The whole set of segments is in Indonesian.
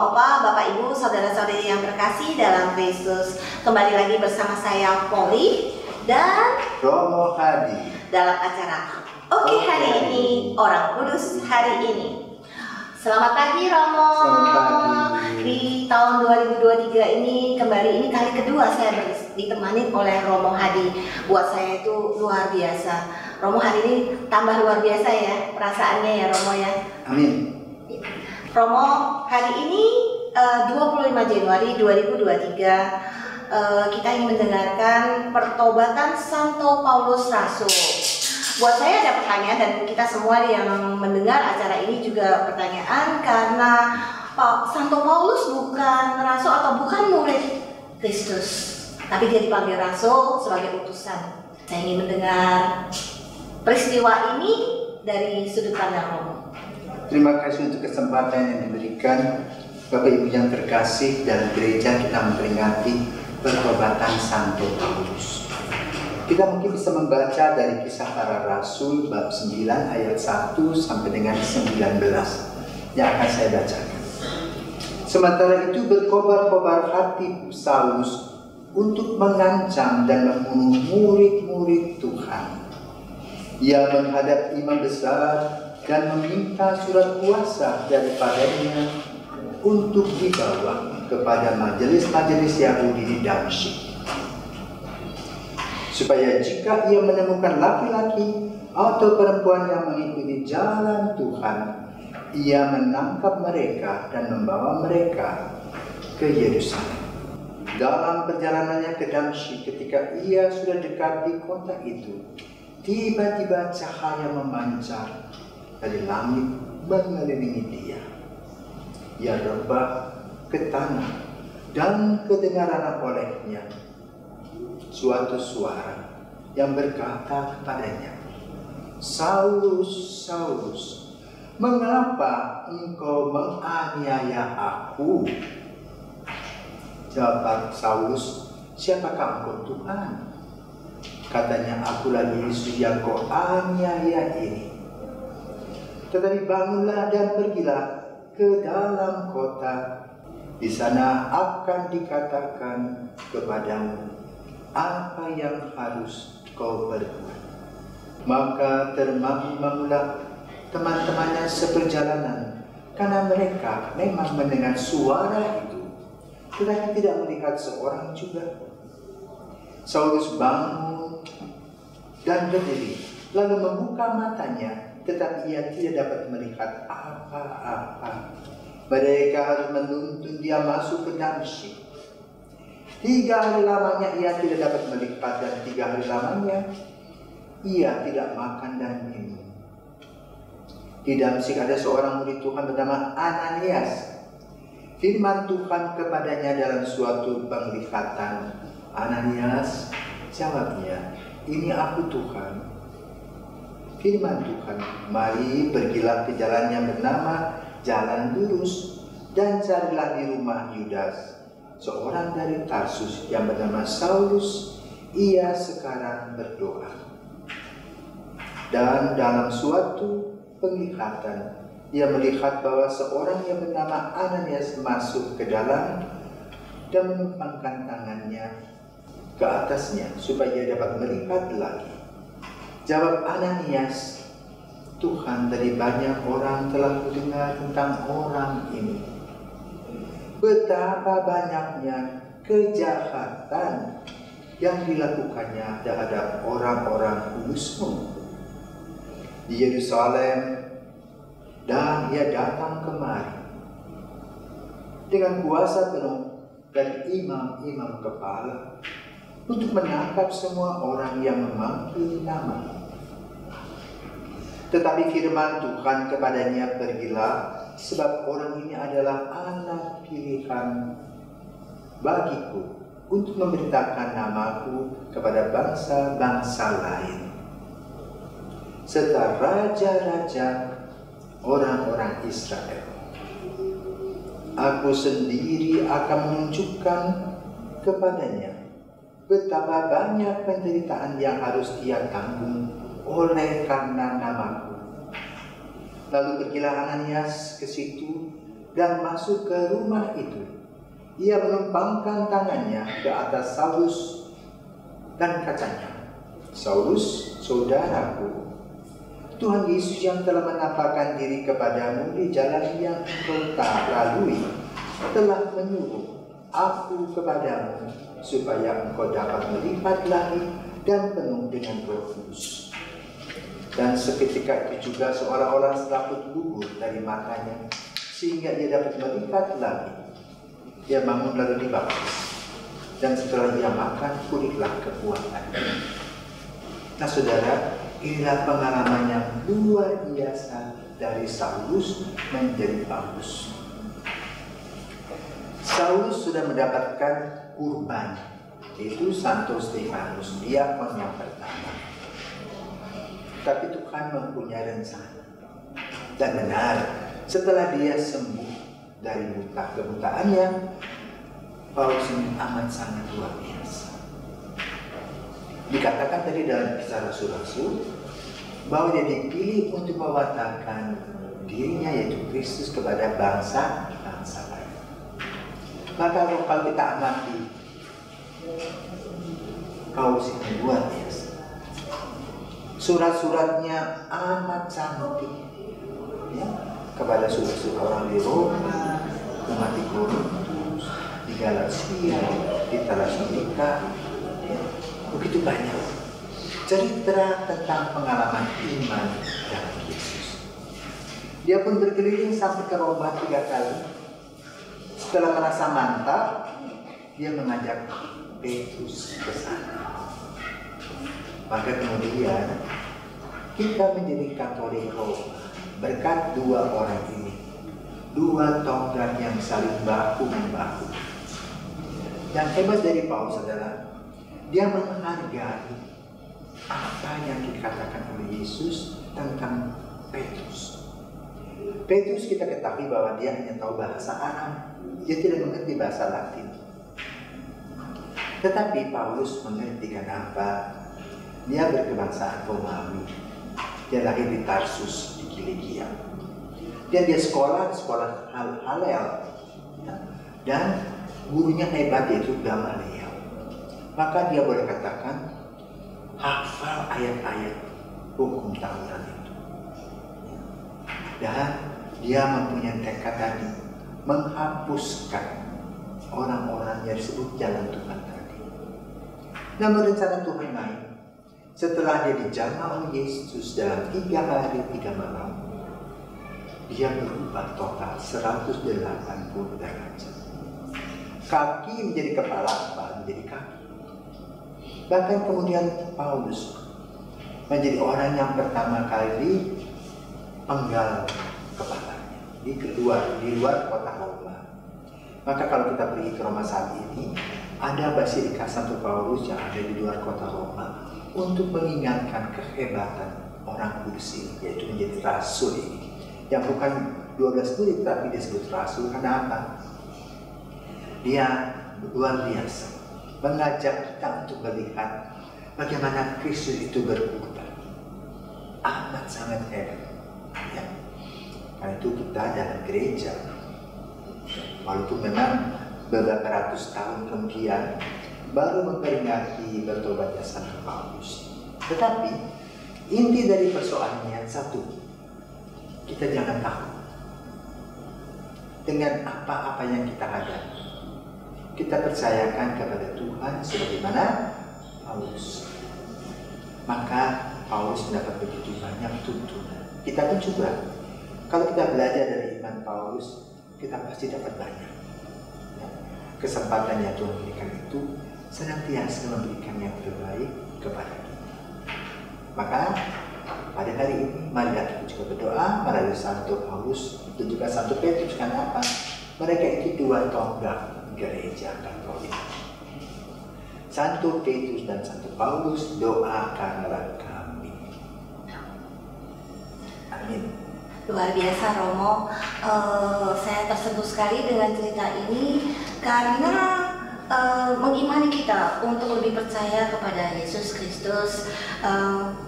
Opa, Bapak Ibu, saudara-saudari yang terkasih dalam Kristus. Kembali lagi bersama saya Polly dan Romo Hadi dalam acara Oke hari ini, Orang Kudus hari ini. Selamat pagi Romo. Selamat pagi. Di tahun 2023 ini kali kedua saya ditemani oleh Romo Hadi. Buat saya itu luar biasa. Romo hari ini tambah luar biasa ya perasaannya ya Romo ya. Amin. Romo hari ini 25 Januari 2023 kita ingin mendengarkan pertobatan Santo Paulus Rasul. Buat saya ada pertanyaan dan kita semua yang mendengar acara ini juga pertanyaan karena Santo Paulus bukan rasul atau bukan murid Kristus, tapi dia dipanggil rasul sebagai utusan. Saya ingin mendengar peristiwa ini dari sudut pandang Romo. Terima kasih untuk kesempatan yang diberikan. Bapak Ibu yang terkasih, dalam gereja kita memperingati pertobatan Santo Paulus. Kita mungkin bisa membaca dari Kisah Para Rasul bab 9 ayat 1 sampai dengan 19 yang akan saya bacakan. Sementara itu berkobar-kobar hati Saulus untuk mengancam dan membunuh murid-murid Tuhan. Ia menghadap imam besar dan meminta surat kuasa daripadanya untuk dibawa kepada majelis-majelis Yahudi di Damsyik, supaya jika ia menemukan laki-laki atau perempuan yang mengikuti jalan Tuhan, ia menangkap mereka dan membawa mereka ke Yerusalem. Dalam perjalanannya ke Damsyik, ketika ia sudah dekat di kota itu, tiba-tiba cahaya memancar dari langit mengelilingi dia. Ia rebah ke tanah dan kedengaran olehnya suatu suara yang berkata kepadanya, "Saulus, Saulus, mengapa engkau menganiaya aku?" Jawab Saulus, "Siapakah engkau Tuhan?" Katanya, "Akulah Yesus yang kau aniaya ini. Tetapi bangunlah dan pergilah ke dalam kota. Di sana akan dikatakan kepadamu apa yang harus kau berbuat." Maka termangu-mangulah teman-temannya seperjalanan, karena mereka memang mendengar suara itu, tetapi tidak melihat seorang juga. Saulus bangun dan berdiri, lalu membuka matanya, tetapi ia tidak dapat melihat apa-apa. Mereka harus menuntun dia masuk ke Damsyik. 3 hari lamanya ia tidak dapat melihat, dan 3 hari lamanya ia tidak makan dan minum. Di Damsyik ada seorang murid Tuhan bernama Ananias. Firman Tuhan kepadanya dalam suatu penglihatan. "Ananias," jawabnya, "Ini aku Tuhan." Firman Tuhan, "Mari pergilah ke jalan yang bernama Jalan Lurus, dan carilah di rumah Yudas, seorang dari Tarsus yang bernama Saulus. Ia sekarang berdoa." Dan dalam suatu penglihatan, ia melihat bahwa seorang yang bernama Ananias masuk ke dalam dan menumpangkan tangannya ke atasnya supaya ia dapat melihat lagi. Jawab Ananias, "Tuhan, dari banyak orang telah mendengar tentang orang ini. Betapa banyaknya kejahatan yang dilakukannya terhadap orang-orang kudus-Mu di Yerusalem, dan ia datang kemari dengan kuasa penuh dari imam-imam kepala untuk menangkap semua orang yang memanggil nama. Tetapi firman Tuhan kepadanya, "Pergilah, sebab orang ini adalah anak pilihan bagiku untuk memberitakan namaku kepada bangsa-bangsa lain, serta raja-raja orang-orang Israel. Aku sendiri akan menunjukkan kepadanya betapa banyak penderitaan yang harus dia tanggung oleh karena namaku." Lalu pergilah Ananias ke situ dan masuk ke rumah itu. Ia menumpangkan tangannya ke atas Saulus dan katanya, "Saulus, saudaraku, Tuhan Yesus yang telah menampakkan diri kepadamu di jalan yang engkau tak lalui telah menyuruh aku kepadamu supaya engkau dapat melihat lagi dan penuh dengan Roh Kudus." Dan seketika itu juga seorang-orang selaput gugur dari matanya sehingga ia dapat melihat lagi. Dia bangun lalu dibaptis, dan setelah dia makan pulihlah kekuatannya. Nah saudara, inilah pengalaman yang luar biasa dari Saulus menjadi Paulus. Saulus sudah mendapatkan kurban, yaitu Santo Stefanus, diakon yang pertama. Tapi Tuhan mempunyai rencana. Dan benar, setelah dia sembuh dari kebutaannya, Paulus ini amat sangat luar biasa. Dikatakan tadi dalam Kisah Rasul-Rasul bahwa dia dipilih untuk mewatakkan dirinya, yaitu Kristus, kepada bangsa-bangsa lain. Maka kalau kita amati, Paulus ini luar biasa. Surat-suratnya amat cantik, ya, kepada surat-surat orang di Roma, umat di Korintus, di Galatia, di Tesalonika, ya, begitu banyak cerita tentang pengalaman iman dalam Yesus. Dia pun berkeliling sampai ke Roma 3 kali. Setelah merasa mantap, dia mengajak Petrus ke sana. Maka kemudian kita menjadi Katolik Roma berkat dua orang ini, dua tonggak yang saling bahu-membahu. Yang hebat dari Paulus adalah dia menghargai apa yang dikatakan oleh Yesus tentang Petrus. Petrus kita ketahui bahwa dia hanya tahu bahasa Arab, dia tidak mengerti bahasa Latin. Tetapi Paulus mengerti kenapa dia berkebangsaan Romawi. Dia lahir di Tarsus di Kilikia. Dan dia sekolah Halel, dan gurunya hebat, yaitu Gamaliel. Maka dia boleh katakan hafal ayat-ayat hukum Taurat itu. Dan dia mempunyai tekad tadi menghapuskan orang-orang yang disebut jalan Tuhan tadi. Namun rencana Tuhan lain. Setelah dia dijamah oleh Yesus dalam 3 hari 3 malam, dia berubah total 180 derajat. Kaki menjadi kepala, kepala menjadi kaki. Bahkan kemudian Paulus menjadi orang yang pertama kali penggal kepalanya di luar kota Roma. Maka kalau kita pergi ke Roma saat ini, ada Basilika Santo Paulus yang ada di luar kota Roma untuk mengingatkan kehebatan orang kudus ini, yaitu menjadi rasul ini. Yang bukan 12 murid, tapi disebut rasul karena apa? Dia luar biasa mengajak kita untuk melihat bagaimana Kristus itu berkorban. Amat sangat hebat, ya. Karena itu kita dalam gereja, walaupun memang beberapa ratus tahun kemudian baru memperingati bertobatnya Santo Paulus, tetapi inti dari persoalannya satu: kita jangan takut dengan apa-apa yang kita hadapi. Kita percayakan kepada Tuhan sebagaimana Paulus. Maka Paulus mendapat begitu banyak tuntunan. Kita pun juga, kalau kita belajar dari iman Paulus, kita pasti dapat banyak. Ya. Kesempatan yang Tuhan berikan itu senantiasa memberikan yang terbaik kepada kita. Maka pada hari ini mari kita juga berdoa melalui Santo Paulus dan juga Santo Petrus. Karena apa? Mereka itu dua tonggak gereja Katolik. Santo Petrus dan Santo Paulus, doakanlah kami. Amin. Luar biasa Romo, saya tersentuh sekali dengan cerita ini karena mengimani kita untuk lebih percaya kepada Yesus Kristus.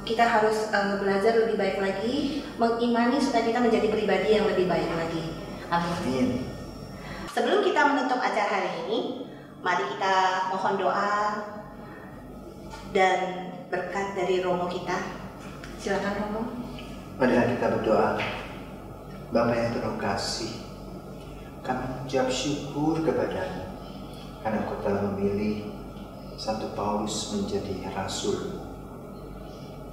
Kita harus belajar lebih baik lagi, mengimani supaya kita menjadi pribadi yang lebih baik lagi. Amin. Sebelum kita menutup acara hari ini, mari kita mohon doa dan berkat dari Romo kita. Silakan Romo. Marilah kita berdoa. Bapa yang penuh kasih, kami mengucap syukur kepadamu karena Kau telah memilih Santo Paulus menjadi rasul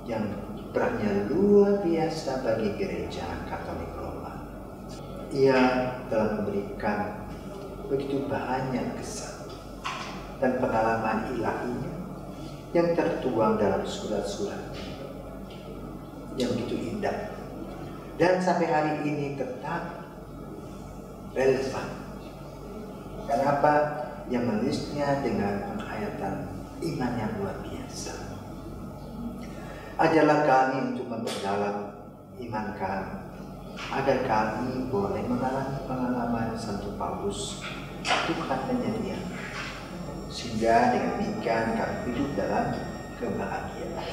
yang perannya luar biasa bagi gereja Katolik Roma. Ia telah memberikan begitu banyak kesan dan pengalaman ilahinya yang tertuang dalam surat-surat yang begitu indah dan sampai hari ini tetap relevan. Kenapa? Yang menulisnya dengan penghayatan iman yang luar biasa. Ajarlah kami untuk memperdalam iman kami, agar kami boleh mengalami pengalaman Santo Paulus, Tuhan penyedia, sehingga dengan demikian kami hidup dalam kebahagiaan.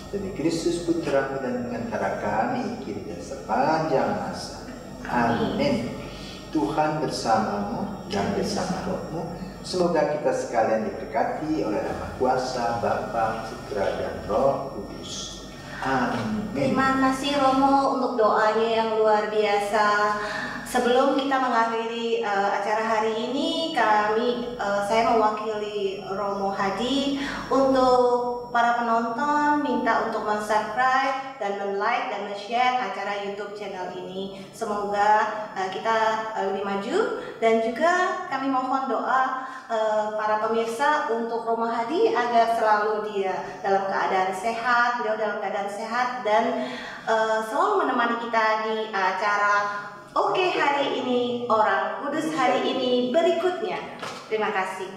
Demi Kristus Putra dan pengantara kami kini dan sepanjang masa. Amin. Tuhan bersamamu dan bersama rohmu. Semoga kita sekalian diberkati oleh Maha Kuasa, Bapa, Putra, dan Roh Kudus. Amin. Terima kasih Romo untuk doanya yang luar biasa. Sebelum kita mengakhiri acara hari ini, saya mewakili Romo Hadi untuk para penonton minta untuk subscribe dan like dan share acara YouTube channel ini. Semoga kita lebih maju, dan juga kami mohon doa para pemirsa untuk Romo Hadi agar selalu dia dalam keadaan sehat, beliau dalam keadaan sehat, dan selalu menemani kita di acara Oke hari ini, Orang Kudus hari ini berikutnya. Terima kasih.